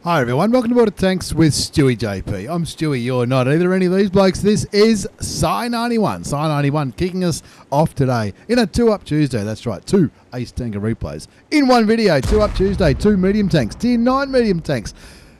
Hi everyone, welcome to Board of Tanks with stewiejp. I'm Stewie, you're not either any of these blokes. This is Psi91 kicking us off today in a 2-Up Tuesday. That's right, 2 Ace Tanker replays in one video. 2-Up Tuesday, 2 medium tanks, tier 9 medium tanks.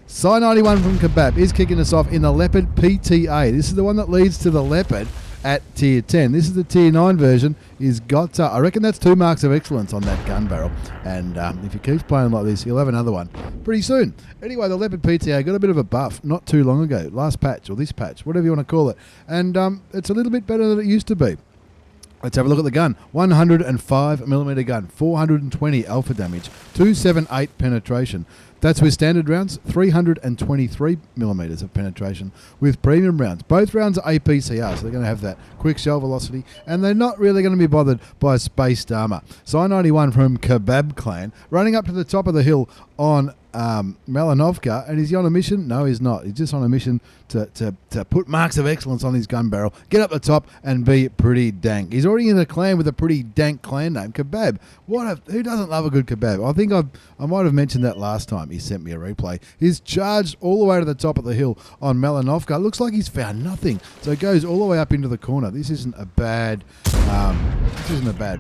Psi91 from Kebab is kicking us off in the Leopard PTA. This is the one that leads to the Leopard at tier 10. This is the tier 9 version. He's got, I reckon that's 2 marks of excellence on that gun barrel. And if he keeps playing like this, he'll have another one pretty soon. Anyway, the Leopard PTA got a bit of a buff not too long ago. Last patch, or this patch, whatever you want to call it. And it's a little bit better than it used to be. Let's have a look at the gun. 105mm gun, 420 alpha damage, 278 penetration. That's with standard rounds, 323mm of penetration with premium rounds. Both rounds are APCR, so they're going to have that quick shell velocity, and they're not really going to be bothered by spaced armour. Psi91 from Kebab Clan, running up to the top of the hill on Melanovka, and is he on a mission? No, he's not. He's just on a mission to put marks of excellence on his gun barrel, get up the top, and be pretty dank. He's already in a clan with a pretty dank clan name, Kebab. Who doesn't love a good kebab? I think I might have mentioned that last time he sent me a replay. He's charged all the way to the top of the hill on Melanovka. Looks like he's found nothing, so it goes all the way up into the corner. This isn't a bad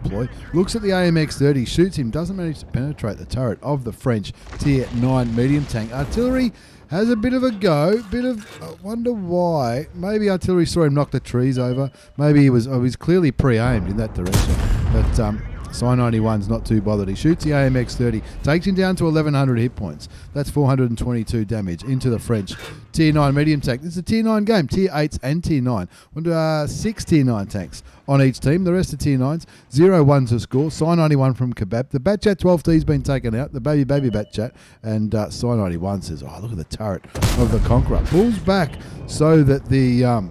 ploy. Looks at the AMX-30, shoots him, doesn't manage to penetrate the turret of the French tier 9 medium tank. Artillery has a bit of a go, I wonder why. Maybe artillery saw him knock the trees over. Maybe he was clearly pre-aimed in that direction. But Psi91's not too bothered. He shoots the AMX-30, takes him down to 1100 hit points. That's 422 damage into the French tier 9 medium tank. This is a tier 9 game, tier 8s and tier 9. We'll do 6 tier 9 tanks on each team. The rest are tier 9s. 0-1 to score. Psi91 from Kebab. The Batchat 12T's been taken out. The baby Batchat. And Psi91 says, oh, look at the turret of the Conqueror. Pulls back so that the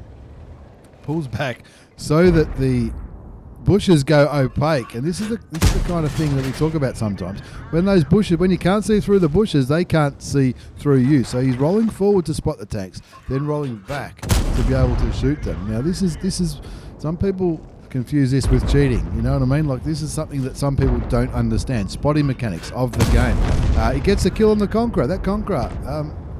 bushes go opaque, and this is the kind of thing that we talk about sometimes. When those bushes, when you can't see through the bushes, they can't see through you. So he's rolling forward to spot the tanks, then rolling back to be able to shoot them. Now this is some people confuse this with cheating. You know what I mean? Like, this is something that some people don't understand. Spotting mechanics of the game. He gets a kill on the Conqueror. That Conqueror.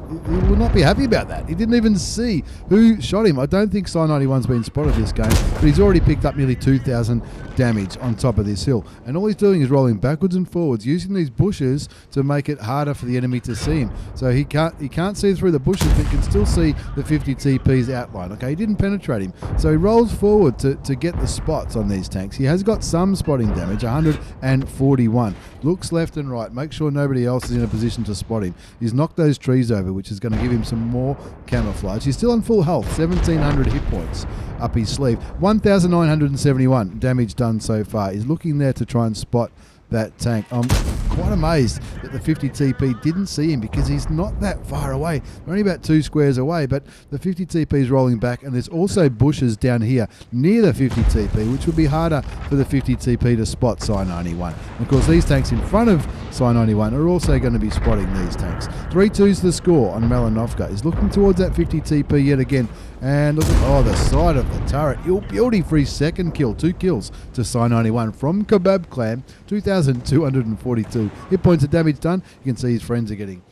He will not be happy about that. He didn't even see who shot him. I don't think Psi91's been spotted this game, but he's already picked up nearly 2,000 damage on top of this hill. And all he's doing is rolling backwards and forwards, using these bushes to make it harder for the enemy to see him. So he can't see through the bushes, but he can still see the 50 TP's outline. Okay, he didn't penetrate him. So he rolls forward to get the spots on these tanks. He has got some spotting damage, 141. Looks left and right, make sure nobody else is in a position to spot him. He's knocked those trees over, which is going to give him some more camouflage. He's still on full health, 1,700 hit points up his sleeve. 1,971 damage done so far. He's looking there to try and spot that tank. I'm quite amazed that the 50 TP didn't see him, because he's not that far away. They're only about 2 squares away, but the 50 TP is rolling back, and there's also bushes down here near the 50 TP, which would be harder for the 50 TP to spot Psi91. Of course, these tanks in front of Psi91 are also going to be spotting these tanks. 3-2's the score on Melanovka. He's looking towards that 50 TP yet again, and look at the side of the turret. Beauty for his second kill. 2 kills to Psi91 from Kebab Clan. 2,242 hit points of damage done. You can see his friends are getting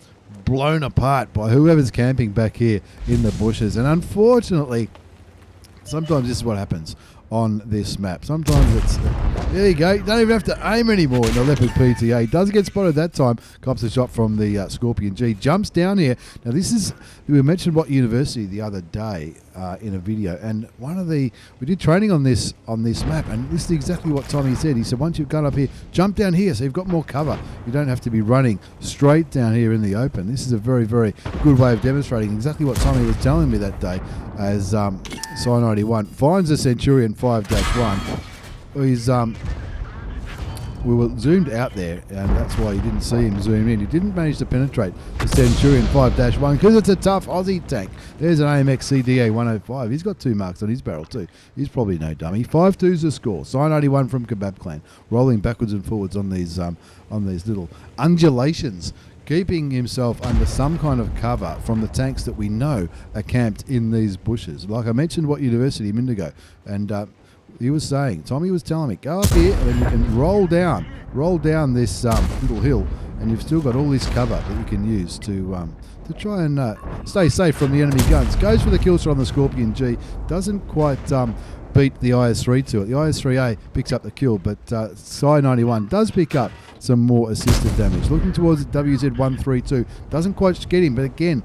blown apart by whoever's camping back here in the bushes. And unfortunately, sometimes this is what happens on this map. Sometimes it's... there you go. You don't even have to aim anymore in the Leopard PTA. He does get spotted that time. Cops a shot from the Scorpion G. Jumps down here. Now this is... we mentioned What University the other day in a video, and we did training on this map, and this is exactly what Tommy said. He said, once you've gone up here, jump down here so you've got more cover. You don't have to be running straight down here in the open. This is a very, very good way of demonstrating exactly what Tommy was telling me that day, as Psi91 finds a Centurion 5-1. He's we were zoomed out there, and that's why you didn't see him zoom in. He didn't manage to penetrate the Centurion 5-1 because it's a tough Aussie tank. There's an AMX CDA 105. He's got 2 marks on his barrel too. He's probably no dummy. 5-2's the score. Psi91 from Kebab Clan, rolling backwards and forwards on these little undulations, keeping himself under some kind of cover from the tanks that we know are camped in these bushes. Like I mentioned, What University a minute ago, and he was saying, Tommy was telling me, go up here and then you can roll down this little hill, and you've still got all this cover that you can use to try and stay safe from the enemy guns. Goes for the kill shot on the Scorpion G. Doesn't quite beat the IS-3 to it. The IS-3A picks up the kill, but Psi-91 does pick up some more assisted damage. Looking towards WZ-132. Doesn't quite get him, but again,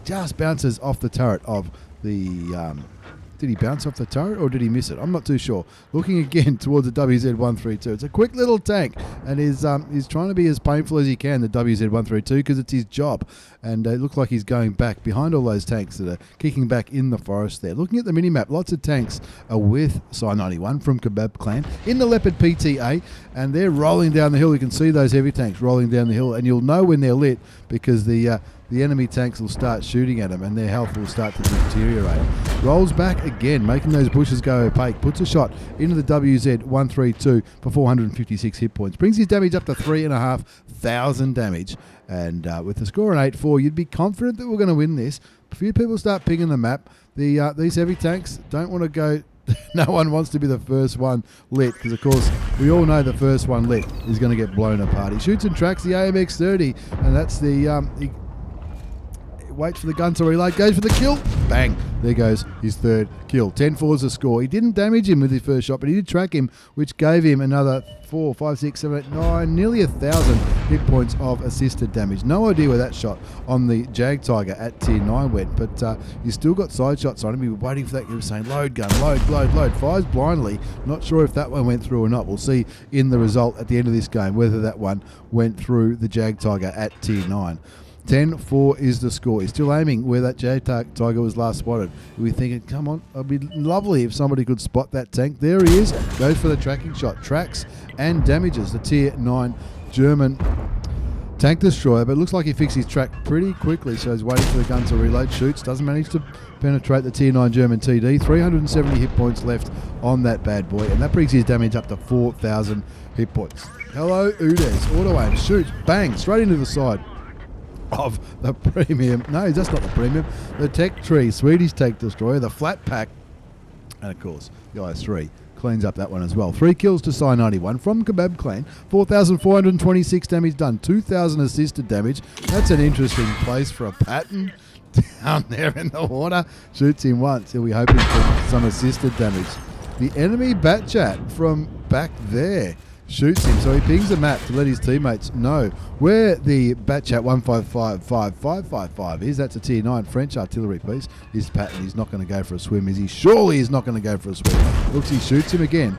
just bounces off the turret of the... did he bounce off the turret or did he miss it? I'm not too sure. Looking again towards the WZ-132. It's a quick little tank and he's trying to be as painful as he can, the WZ-132, because it's his job. And it looks like he's going back behind all those tanks that are kicking back in the forest there. Looking at the minimap, lots of tanks are with Psi-91 from Kebab Clan in the Leopard PTA, and they're rolling down the hill. You can see those heavy tanks rolling down the hill, and you'll know when they're lit because the enemy tanks will start shooting at them and their health will start to deteriorate. Rolls back again, making those bushes go opaque. Puts a shot into the WZ-132 for 456 hit points. Brings his damage up to 3,500 damage. And with the score an 8-4, you'd be confident that we're going to win this. A few people start pinging the map. These heavy tanks don't want to go... No one wants to be the first one lit, because of course we all know the first one lit is going to get blown apart. He shoots and tracks the AMX-30, and that's the... waits for the gun to reload, goes for the kill, bang, there goes his third kill. 10-4 is the score. He didn't damage him with his first shot, but he did track him, which gave him another 4, 5, 6, 7, 8, 9, nearly 1,000 hit points of assisted damage. No idea where that shot on the Jag Tiger at tier 9 went, but he's still got side shots on him. He was waiting for that. He was saying, load gun, load, load, load. Fires blindly. Not sure if that one went through or not. We'll see in the result at the end of this game whether that one went through the Jag Tiger at tier 9. 10-4 is the score. He's still aiming where that Jag Tiger was last spotted. We're thinking, come on, it'd be lovely if somebody could spot that tank. There he is. Goes for the tracking shot. Tracks and damages the tier 9 German tank destroyer, but it looks like he fixed his track pretty quickly, so he's waiting for the gun to reload. Shoots, doesn't manage to penetrate the tier 9 German TD. 370 hit points left on that bad boy, and that brings his damage up to 4,000 hit points. Hello, Udes. Auto aim. Shoots. Bang. Straight into the side of the premium. No, that's not the premium. The Tech Tree, Swedish Tech Destroyer, the flat pack, and of course the IS-3 cleans up that one as well. 3 kills to Psi-91 from Kebab Clan. 4,426 damage done. 2,000 assisted damage. That's an interesting place for a pattern down there in the water. Shoots him once. He'll be hoping for some assisted damage. The enemy bat chat from back there shoots him, so he pings a map to let his teammates know where the Batchat 1555555 is. That's a tier 9 French artillery piece. His pattern, he's not going to go for a swim, is he? Surely he's not going to go for a swim. Looks, he shoots him again.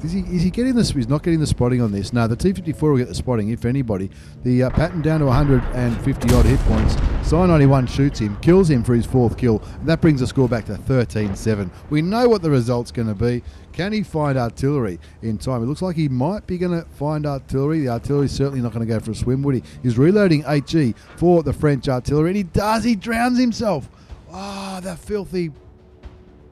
Is he getting this? He's not getting the spotting on this. No, the T-54 will get the spotting, if anybody. The pattern down to 150 odd hit points. Psi-91 shoots him, kills him for his 4th kill, and that brings the score back to 13-7. We know what the result's going to be. Can he find artillery in time? It looks like he might be going to find artillery. The artillery's certainly not going to go for a swim, would he? He's reloading HE for the French artillery, and he does. He drowns himself. Ah, that filthy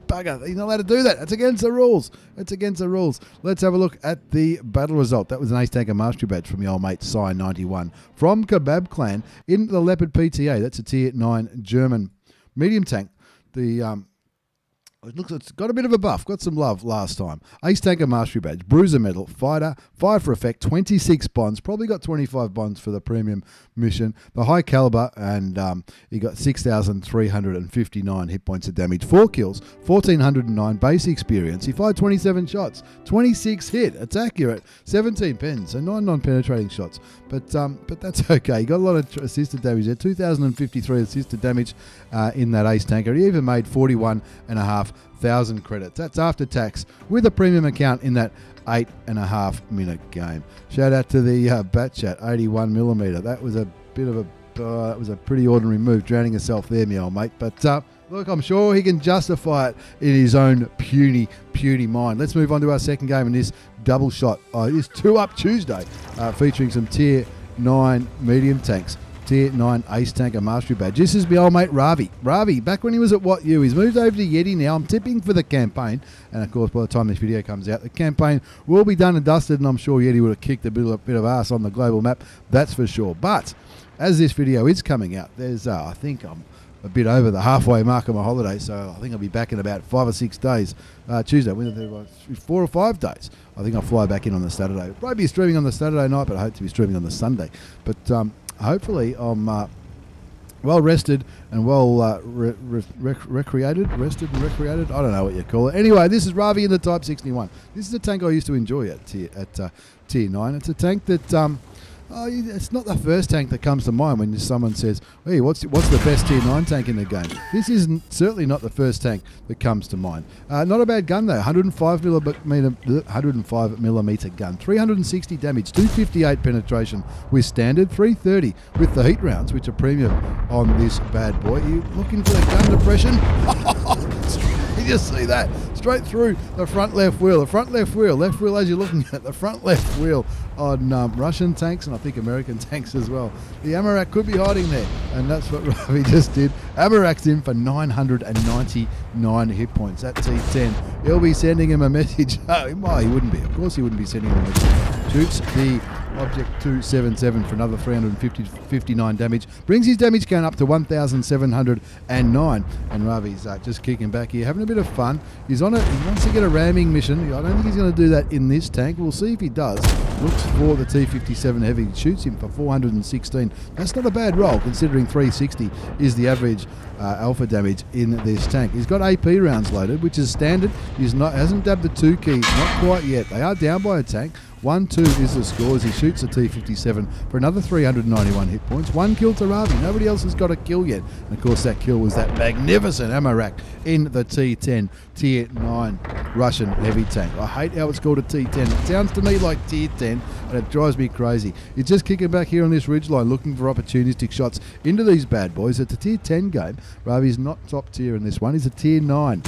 bugger. He's not allowed to do that. That's against the rules. It's against the rules. Let's have a look at the battle result. That was an Ace Tanker Mastery Badge from the old mate Psi-91 from Kebab Clan in the Leopard PTA. That's a tier 9 German medium tank. It looks, it's got a bit of a buff, got some love last time. Ace Tanker Mastery Badge, Bruiser Medal, Fighter, Fire for Effect, 26 bonds, probably got 25 bonds for the premium mission. The High Caliber, and he got 6,359 hit points of damage, 4 kills, 1,409 base experience. He fired 27 shots, 26 hit, it's accurate, 17 pens, so 9 non-penetrating shots. But that's okay. He got a lot of assisted damage there, 2,053 assisted damage in that Ace Tanker. He even made 41,500 credits. That's after tax with a premium account in that 8.5 minute game. Shout out to the Batchat 81mm. That was a bit of a that was a pretty ordinary move, drowning himself there, me old mate. But look, I'm sure he can justify it in his own puny mind. Let's move on to our second game in this double shot. This 2-Up Tuesday, featuring some tier 9 medium tanks. Tier 9 Ace Tanker Mastery Badge. This is my old mate Ravvi. Ravvi, back when he was at WOT-U, he's moved over to Yeti now. I'm tipping for the campaign. And of course, by the time this video comes out, the campaign will be done and dusted, and I'm sure Yeti would have kicked a bit of ass on the global map. That's for sure. But as this video is coming out, there's, I think I'm a bit over the halfway mark of my holiday, so I think I'll be back in about 5 or 6 days. Tuesday, Wednesday, 4 or 5 days. I think I'll fly back in on the Saturday. Probably be streaming on the Saturday night, but I hope to be streaming on the Sunday. But hopefully I'm well rested and well recreated. Rested and recreated? I don't know what you call it. Anyway, this is Ravvi in the Type 61. This is a tank I used to enjoy at Tier 9. It's a tank that... it's not the first tank that comes to mind when someone says, hey, what's the best Tier 9 tank in the game? This is certainly not the first tank that comes to mind. Not a bad gun though, 105 millimeter gun, 360 damage, 258 penetration with standard, 330 with the heat rounds, which are premium on this bad boy. You looking for the gun depression? You just see that straight through the front left wheel. The front left wheel as you're looking at the front left wheel on Russian tanks and I think American tanks as well. The ASRock could be hiding there, and that's what Ravvi just did. ASRock's in for 999 hit points at T10. He'll be sending him a message. Well, he wouldn't be. Of course he wouldn't be sending him a message. Shoots the Object 277 for another 359 damage. Brings his damage count up to 1,709. And Ravvi's just kicking back here, having a bit of fun. He wants to get a ramming mission. I don't think he's going to do that in this tank. We'll see if he does. Looks for the T57 Heavy. Shoots him for 416. That's not a bad roll, considering 360 is the average alpha damage in this tank. He's got AP rounds loaded, which is standard. Hasn't dabbed the 2 keys, not quite yet. They are down by a tank. 1-2 is the score as he shoots a T57 for another 391 hit points. 1 kill to Ravvi. Nobody else has got a kill yet. And of course that kill was that magnificent ASRock in the T10 Tier 9 Russian heavy tank. I hate how it's called a T10. It sounds to me like Tier 10 and it drives me crazy. He's just kicking back here on this ridgeline looking for opportunistic shots into these bad boys. It's a Tier 10 game. Ravvi's not top tier in this one. He's a Tier 9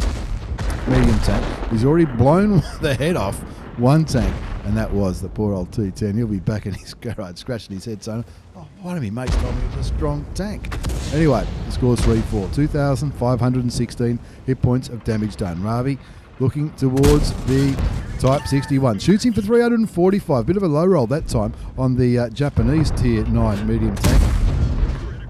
medium tank. He's already blown the head off one tank. And that was the poor old T10. He'll be back in his garage scratching his head saying, oh, one of my mates told me it was a strong tank. Anyway, the score's 3-4. 2,516 hit points of damage done. Ravvi looking towards the Type 61. Shoots him for 345. Bit of a low roll that time on the Japanese Tier 9 medium tank.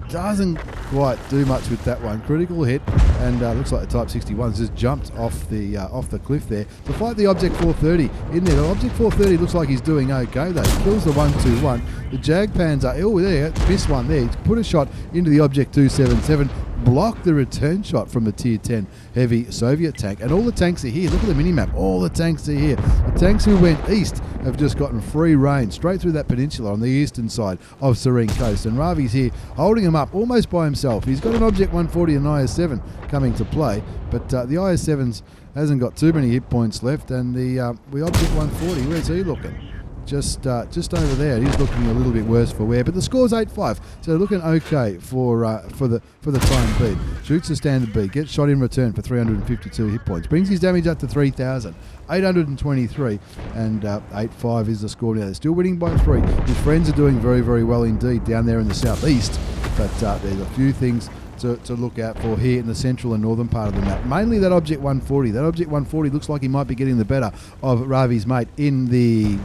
Doesn't quite do much with that one. Critical hit, and looks like the Type 61's just jumped off the cliff there to fight the Object 430 in there. The Object 430 looks like he's doing okay though. He kills the 121. The Jag pans are there. Missed one there. He's put a shot into the Object 277. Blocked the return shot from the Tier 10 heavy Soviet tank, and all the tanks are here. Look at the minimap. All the tanks are here. The tanks who went east have just gotten free reign straight through that peninsula on the eastern side of Serene Coast, and Ravvi's here holding him up almost by himself. He's got an Object 140 and an IS-7 coming to play, but the IS-7's hasn't got too many hit points left, and the Object 140, where's he looking? Just over there. He's looking a little bit worse for wear, but the score's 8-5, so looking okay for the time being. Shoots the standard B, gets shot in return for 352 hit points, brings his damage up to 3,823, and 8-5 is the score now. They're still winning by 3. His friends are doing very, very well indeed down there in the southeast, but there's a few things to look out for here in the central and northern part of the map. Mainly that Object 140. That Object 140 looks like he might be getting the better of Ravvi's mate in the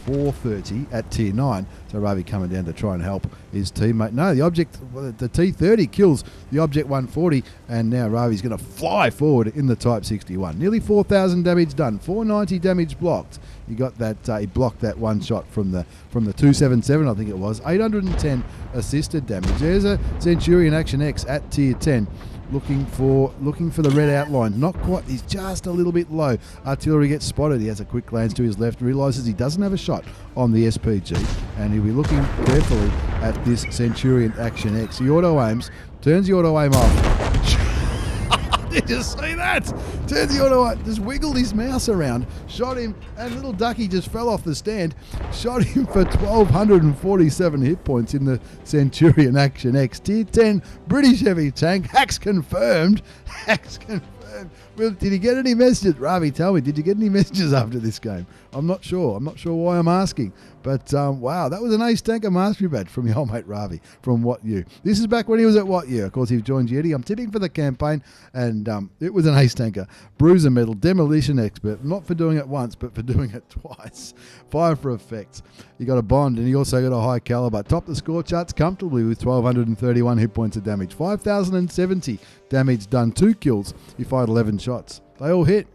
430 at Tier 9, so Ravvi coming down to try and help his teammate. No, the T30 kills the Object 140, and now Ravvi's going to fly forward in the Type 61. Nearly 4,000 damage done, 490 damage blocked. He got that. He blocked that one shot from the 277, I think it was. 810 assisted damage. There's a Centurion Action X at Tier 10. Looking for the red outline. Not quite. He's just a little bit low. Artillery gets spotted. He has a quick glance to his left, realises he doesn't have a shot on the SPG, and he'll be looking carefully at this Centurion Action X. He auto aims, turns the auto aim off. Did you see that? Turns the auto aim, just wiggled his mouse around, shot him, and little Ducky just fell off the stand. Shot him for 1,247 hit points in the Centurion Action X. Tier 10 British heavy tank. Hacks confirmed. Hacks confirmed. Well, did he get any messages? Ravvi, tell me, did you get any messages after this game? I'm not sure. I'm not sure why I'm asking. But, wow, that was an Ace Tanker Mastery badge from your old mate Ravvi from WOT-U. This is back when he was at WOT-U. Of course, he's joined Yeti. I'm tipping for the campaign, and it was an Ace Tanker. Bruiser medal, demolition expert. Not for doing it once, but for doing it twice. Fire for effects. You got a bond, and you also got a high caliber. Top the score charts comfortably with 1,231 hit points of damage. 5,070 damage done. 2 kills. He fired 11 shots. They all hit.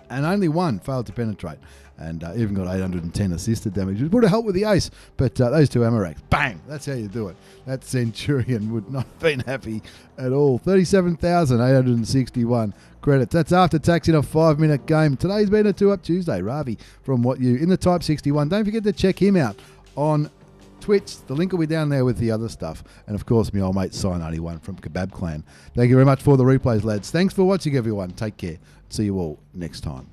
And only one failed to penetrate. And even got 810 assisted damage, which would have helped with the ace. But those 2 ammo racks, bang! That's how you do it. That Centurion would not have been happy at all. 37,861 credits. That's after tax in a 5-minute game. Today's been a 2-up Tuesday. Ravvi from WOT-U in the Type 61. Don't forget to check him out on Twitch. The link will be down there with the other stuff. And of course, my old mate Sign91 from Kebab Clan. Thank you very much for the replays, lads. Thanks for watching, everyone. Take care. See you all next time.